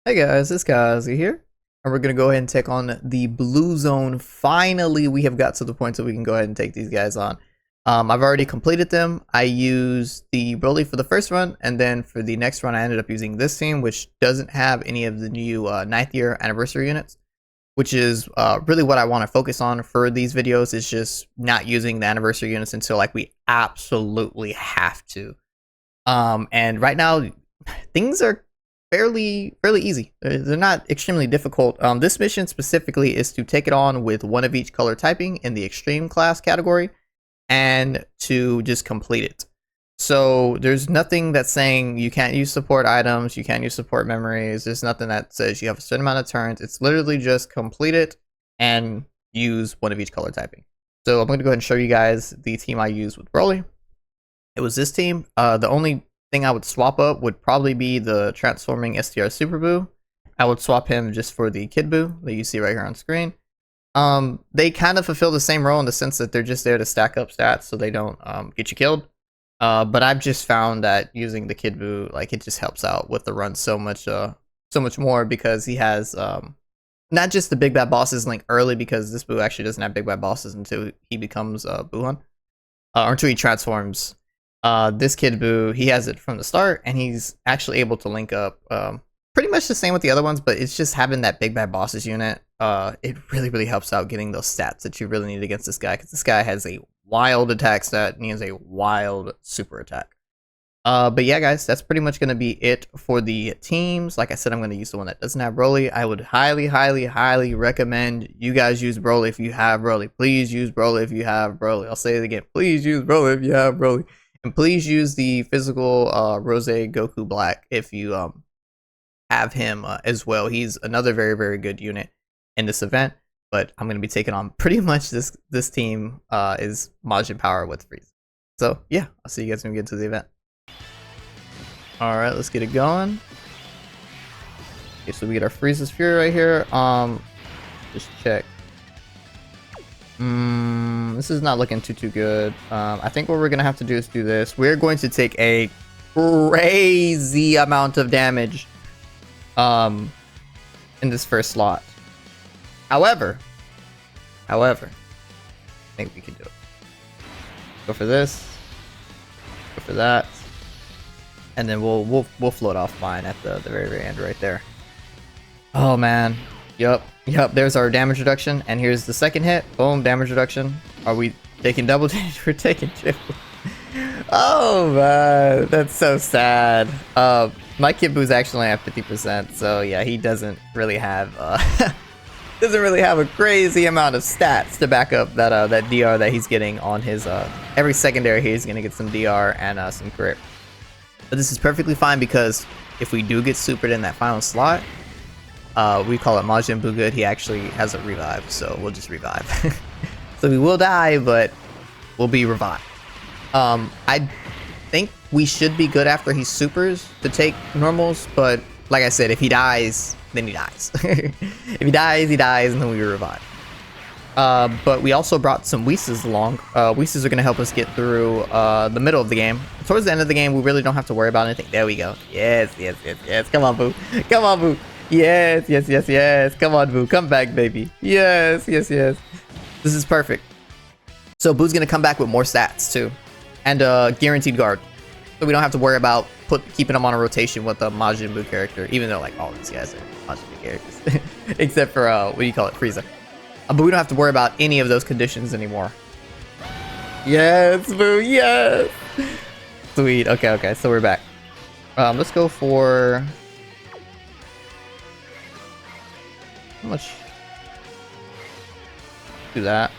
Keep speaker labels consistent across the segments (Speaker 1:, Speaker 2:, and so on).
Speaker 1: Hey guys, it's Kazi here, and we're gonna go ahead and take on the Blue Zone. Finally, we have got to the point so we can go ahead and take these guys on. I've already completed them. I used the BROLY for the first run, and then for the next run, I ended up using this team, which doesn't have any of the new 9th year anniversary units, which is really what I want to focus on for these videos. Is just not using the anniversary units until like we absolutely have to. And right now, things are fairly easy. They're not extremely difficult. This mission specifically is to take it on with one of each color typing in the extreme class category and to just complete it. So there's nothing that's saying you can't use support items, you can't use support memories. There's nothing that says you have a certain amount of turns. It's literally just complete it and use one of each color typing. So I'm going to go ahead and show you guys the team I used with BROLY. It was this team. The only thing I would swap up would probably be the transforming STR Super Boo. I would swap him just for the Kid Boo that you see right here on screen. They kind of fulfill the same role in the sense that they're just there to stack up stats so they don't get you killed. But I've just found that using the Kid Boo, like, it just helps out with the run so much more, because he has not just the big bad bosses link early, because this Boo actually doesn't have big bad bosses until he becomes Boohan, or until he transforms. This Kid Boo, he has it from the start, and he's actually able to link up pretty much the same with the other ones, but it's just having that big bad bosses unit. It really helps out getting those stats that you really need against this guy, because this guy has a wild attack stat and he has a wild super attack. But yeah, guys, that's pretty much going to be it for the teams. Like I said, I'm going to use the one that doesn't have BROLY. I would highly recommend you guys use BROLY if you have BROLY. Please use BROLY if you have BROLY. I'll say it again. Please use BROLY if you have BROLY. And please use the physical Rose Goku Black if you have him as well. He's another very good unit in this event. But I'm going to be taking on pretty much this team is Majin Power with Frieza. So yeah, I'll see you guys when we get to the event. Alright, let's get it going. Okay, so we get our Frieza's Fury right here. Just check. This is not looking too good. I think what we're gonna have to do is do this. We're going to take a crazy amount of damage in this first slot. However, I think we can do it. Go for this. Go for that. And then we'll float off fine at the very end right there. Oh man. Yep. There's our damage reduction, and here's the second hit. Boom, damage reduction. Are we taking double damage? We're taking triple. Oh man, that's so sad. My Kid Boo's actually at 50%, so yeah, he doesn't really have a crazy amount of stats to back up that that DR that he's getting on his every secondary. He's gonna get some DR and some crit. But this is perfectly fine, because if we do get supered in that final slot, we call it Majin Buu good. He actually has a revive, so we'll just revive. So we will die, but we'll be revived. I think we should be good after he supers to take normals, but like I said, if he dies, then he dies. If he dies, he dies, and then we revive. But we also brought some Whis along. Whis are going to help us get through the middle of the game. Towards the end of the game, we really don't have to worry about anything. There we go. Yes. Come on, Boo. Come on, Boo. Yes. Come on, Boo. Come back, baby. Yes. This is perfect. So Boo's going to come back with more stats, too. And guaranteed guard. So we don't have to worry about keeping him on a rotation with a Majin Buu character, even though like all these guys are Majin Buu characters. Except for, what do you call it, Frieza. But we don't have to worry about any of those conditions anymore. Yes, Boo, yes! Sweet, okay, so we're back. Let's go for... How much? Do that.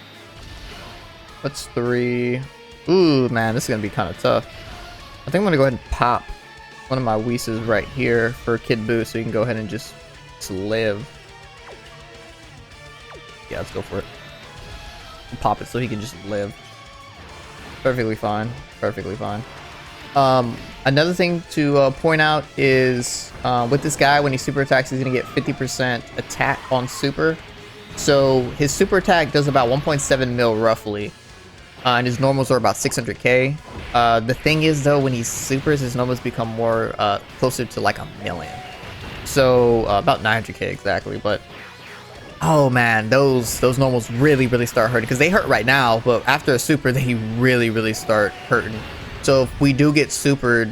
Speaker 1: What's 3? Ooh, man, this is gonna be kind of tough. I think I'm gonna go ahead and pop one of my Whis right here for Kid Boo, so you can go ahead and just live. Yeah, let's go for it. Pop it so he can just live. Perfectly fine. Another thing to point out is with this guy, when he super attacks, he's going to get 50% attack on super. So his super attack does about 1.7 mil roughly. And his normals are about 600k. The thing is, though, when he supers, his normals become more closer to like 1 million. So about 900k exactly, but oh man, those normals really start hurting because they hurt right now, but after a super they really start hurting. So if we do get supered,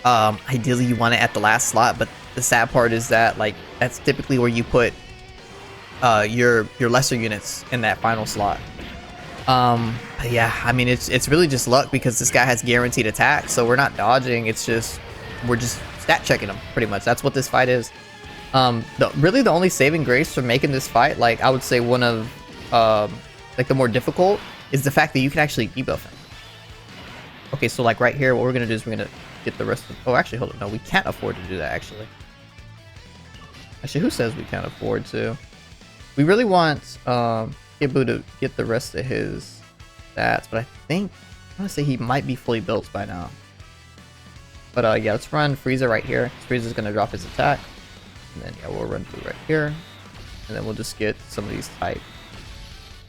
Speaker 1: ideally you want it at the last slot, but the sad part is that like that's typically where you put your lesser units in that final slot. Yeah, I mean it's really just luck because this guy has guaranteed attack, so we're not dodging, it's just we're just stat checking him pretty much. That's what this fight is. Really the only saving grace for making this fight, like I would say one of like the more difficult, is the fact that you can actually debuff him. Okay, so like right here, what we're gonna do is we're gonna get the rest of, oh actually hold on, no, we can't afford to do that actually. Who says we can't afford to? We really want Ibu to get the rest of his stats, but I think I want to say he might be fully built by now. But yeah, let's run Frieza right here. Frieza's gonna drop his attack, and then yeah, we'll run through right here, and then we'll just get some of these type.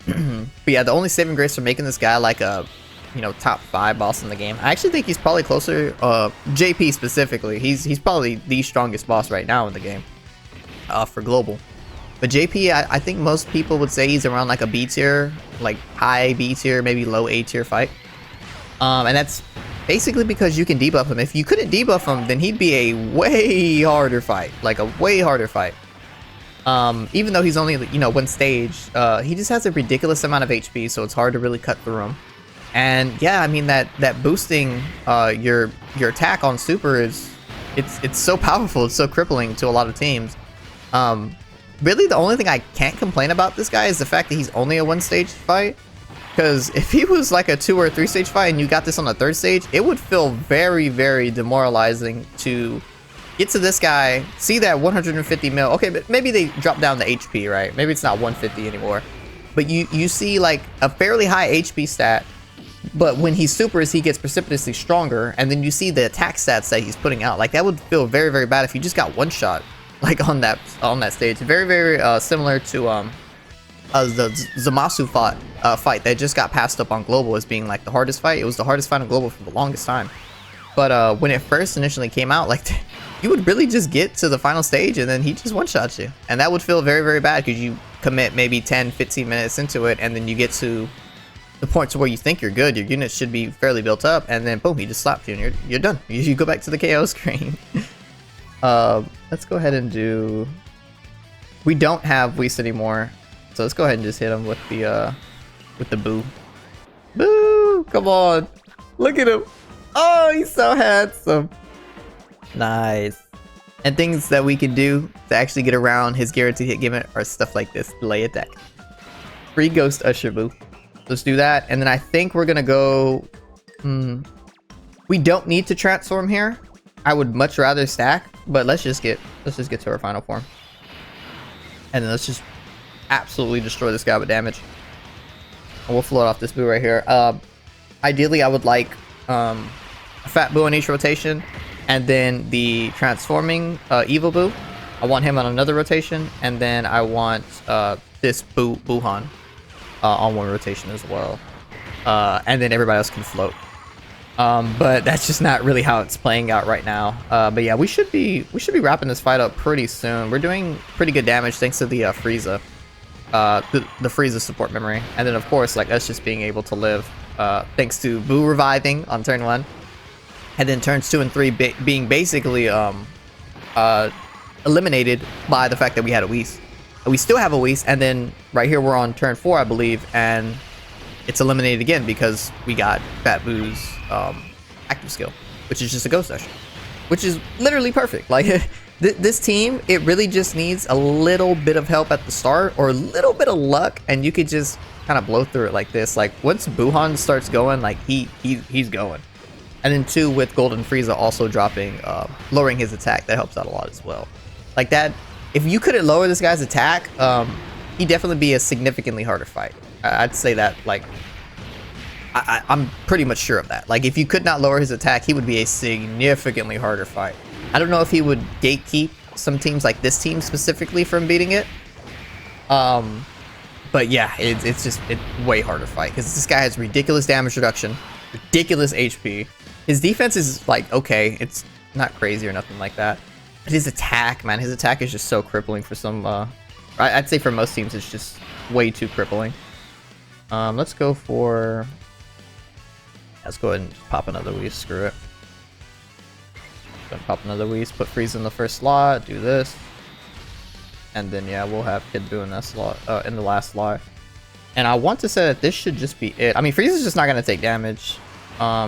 Speaker 1: But yeah, the only saving grace for making this guy like a, you know, top 5 boss in the game. I actually think he's probably closer. JP specifically, he's probably the strongest boss right now in the game. For global. But JP, I think most people would say he's around like a B tier, like high B tier, maybe low A tier fight. And that's basically because you can debuff him. If you couldn't debuff him, then he'd be a way harder fight, like a way harder fight. Even though he's only, you know, one stage, he just has a ridiculous amount of HP, so it's hard to really cut through him. And yeah, I mean that boosting your attack on super is it's so powerful, it's so crippling to a lot of teams. Really the only thing I can't complain about this guy is the fact that he's only a 1-stage fight. Because if he was like a 2 or 3-stage fight and you got this on the 3rd stage, it would feel very demoralizing to get to this guy, see that 150 mil. Okay, but maybe they drop down the HP, right? Maybe it's not 150 anymore. But you see like a fairly high HP stat, but when he supers, he gets precipitously stronger, and then you see the attack stats that he's putting out. Like that would feel very bad if you just got one shot. Like on that stage, very similar to the Zamasu fight that just got passed up on global as being like the hardest fight. It was the hardest fight on global for the longest time. But when it first initially came out, like you would really just get to the final stage and then he just one-shots you, and that would feel very bad because you commit maybe 10-15 minutes into it, and then you get to the point to where you think you're good, your units should be fairly built up, and then boom, he just slaps you and you're done. You go back to the KO screen. Let's go ahead and do, we don't have Whis anymore, so let's go ahead and just hit him with the boo. Boo! Come on, look at him. Oh, he's so handsome. Nice. And things that we can do to actually get around his guaranteed hit gimmick are stuff like this. Delay attack, free ghost usher boo. Let's do that, and then I think we're gonna go, we don't need to transform here. I would much rather stack, but let's just get to our final form, and then let's just absolutely destroy this guy with damage. And we'll float off this boo right here. Ideally, I would like a fat boo in each rotation, and then the transforming evil boo, I want him on another rotation, and then I want this Buhan on one rotation as well, and then everybody else can float. But that's just not really how it's playing out right now. But yeah, we should be wrapping this fight up pretty soon. We're doing pretty good damage thanks to the Frieza, the Frieza support memory, and then of course like us just being able to live thanks to Boo reviving on turn 1, and then turns 2 and 3 being basically eliminated by the fact that we had a Whis. We still have a Whis, and then right here we're on turn 4, I believe, and it's eliminated again because we got Fat Boo's active skill, which is just a ghost usher, which is literally perfect. Like this team, it really just needs a little bit of help at the start or a little bit of luck, and you could just kind of blow through it like this. Like once Buhan starts going, like he's going. And then 2 with Golden Frieza also dropping, lowering his attack, that helps out a lot as well. Like that, if you couldn't lower this guy's attack, he'd definitely be a significantly harder fight. I'd say that, like, I'm pretty much sure of that. Like, if you could not lower his attack, he would be a significantly harder fight. I don't know if he would gatekeep some teams like this team specifically from beating it. But yeah, it's way harder fight because this guy has ridiculous damage reduction, ridiculous HP. His defense is like okay, it's not crazy or nothing like that. His attack, man, his attack is just so crippling for some, I'd say for most teams it's just way too crippling. Let's go for, let's go ahead and pop another Whis, screw it. Gonna pop another Whis, put Frieza in the first slot, do this. And then yeah, we'll have Kid Buu in that slot, in the last slot. And I want to say that this should just be it. I mean, Frieza's just not gonna take damage.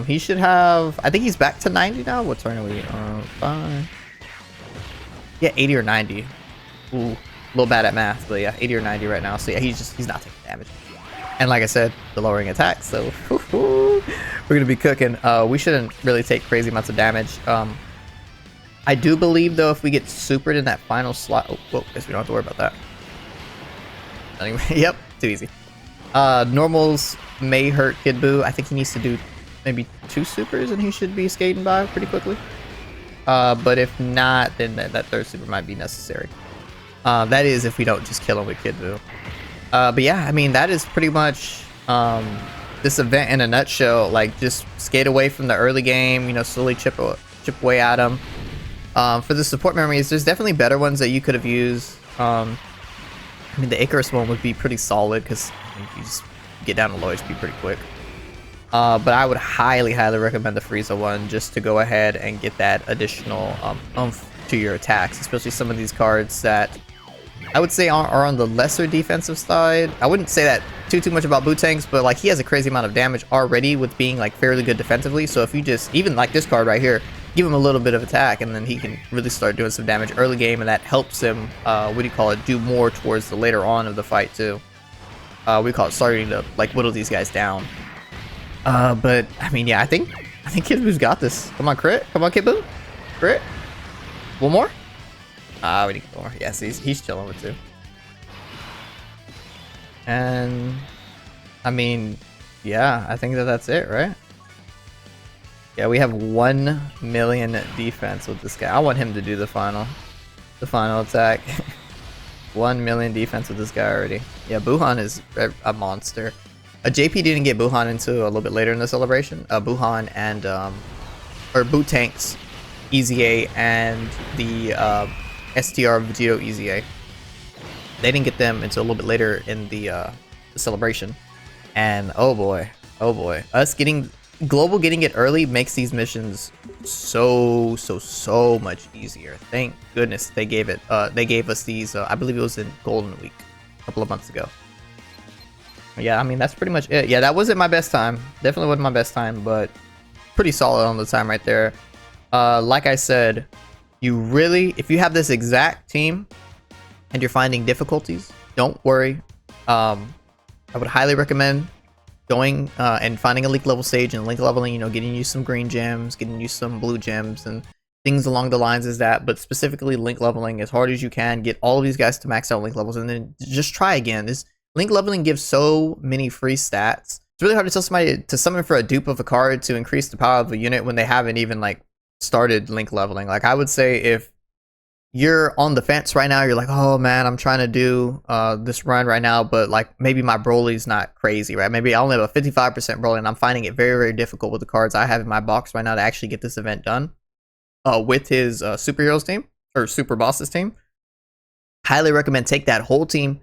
Speaker 1: He should have, I think he's back to 90 now. What turn are we? 5. Yeah, 80 or 90. Ooh, a little bad at math, but yeah, 80 or 90 right now. So yeah, he's not taking damage. And like I said, the lowering attack, so we're gonna be cooking. We shouldn't really take crazy amounts of damage. I do believe though, if we get supered in that final slot, oh, whoa, guess we don't have to worry about that. Anyway, yep, too easy. Normals may hurt Kid Buu. I think he needs to do maybe 2 supers and he should be skating by pretty quickly. But if not, then that third super might be necessary. That is if we don't just kill him with Kid Buu. But yeah, I mean, that is pretty much this event in a nutshell. Like, just skate away from the early game, you know, slowly chip away at him. For the support memories, there's definitely better ones that you could have used. I mean, the Icarus one would be pretty solid because you just get down to low HP pretty quick. But I would highly recommend the Frieza one just to go ahead and get that additional oomph to your attacks, especially some of these cards that I would say are on the lesser defensive side. I wouldn't say that too much about Buu-Tanks, but like he has a crazy amount of damage already with being like fairly good defensively. So if you just, even like this card right here, give him a little bit of attack and then he can really start doing some damage early game, and that helps him, what do you call it, do more towards the later on of the fight too. We call it starting to like whittle these guys down. But I mean, yeah, I think Kid Buu's got this. Come on, crit. Come on, Kid Buu. Crit. One more. We need more. Yes, he's chilling with 2. And I mean, yeah, I think that's it, right? Yeah, we have 1 million defense with this guy. I want him to do the final attack. 1 million defense with this guy already. Yeah, Buhan is a monster. JP didn't get Buhan until a little bit later in the celebration. Buhan and or Buu-Tanks EZA and the STR Vegito EZA. They didn't get them until a little bit later in the celebration. And oh boy, us getting Global getting it early makes these missions so much easier. Thank goodness they gave us these. I believe it was in Golden Week a couple of months ago. Yeah, I mean, that's pretty much it. Yeah, that wasn't my best time. Definitely wasn't my best time, but pretty solid on the time right there. Like I said, you really, if you have this exact team and you're finding difficulties, don't worry. I would highly recommend going and finding a link level stage and link leveling, you know, getting you some green gems, getting you some blue gems and things along the lines as that, but specifically link leveling as hard as you can, get all of these guys to max out link levels, and then just try again. This link leveling gives so many free stats. It's really hard to tell somebody to summon for a dupe of a card to increase the power of a unit when they haven't even like started link leveling. Like, I would say if you're on the fence right now, you're like, oh man, I'm trying to do this run right now, but like maybe my Broly's not crazy, right? Maybe I only have a 55% Broly and I'm finding it very difficult with the cards I have in my box right now to actually get this event done with his superheroes team or super bosses team. Highly recommend take that whole team,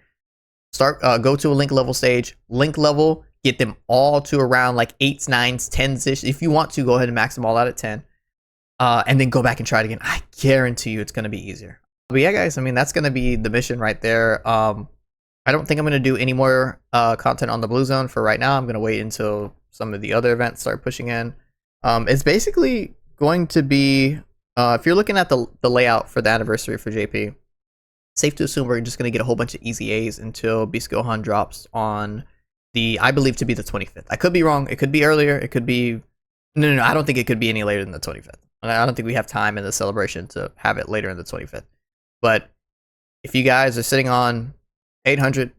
Speaker 1: start go to a link level stage, link level, get them all to around like 8s, 9s, 10s ish. If you want to, go ahead and max them all out at 10. And then go back and try it again. I guarantee you it's going to be easier. But yeah, guys, I mean, that's going to be the mission right there. I don't think I'm going to do any more content on the Blue Zone for right now. I'm going to wait until some of the other events start pushing in. It's basically going to be, if you're looking at the layout for the anniversary for JP, safe to assume we're just going to get a whole bunch of easy A's until Beast Gohan drops on the, I believe to be the 25th. I could be wrong. It could be earlier. It could be, no, I don't think it could be any later than the 25th. I don't think we have time in the celebration to have it later in the 25th. But if you guys are sitting on 800,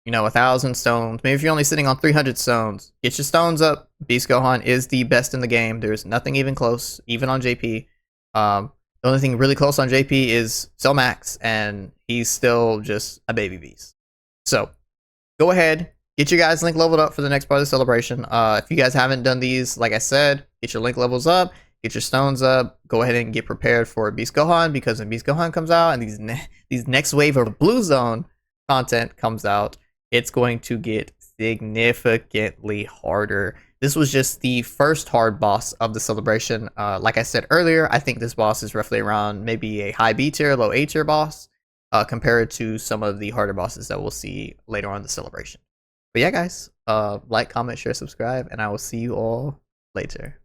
Speaker 1: you know, 1,000 stones, maybe if you're only sitting on 300 stones, get your stones up. Beast Gohan is the best in the game. There's nothing even close, even on JP. The only thing really close on JP is Cell Max, and he's still just a baby beast. So go ahead, get your guys link leveled up for the next part of the celebration. If you guys haven't done these, like I said, get your link levels up. get your stones up, go ahead and get prepared for Beast Gohan, because when Beast Gohan comes out and these next wave of Blue Zone content comes out, it's going to get significantly harder. This was just the first hard boss of the celebration. Like I said earlier, I think this boss is roughly around maybe a high B tier, low A tier boss, compared to some of the harder bosses that we'll see later on in the celebration. But yeah, guys, like, comment, share, subscribe, and I will see you all later.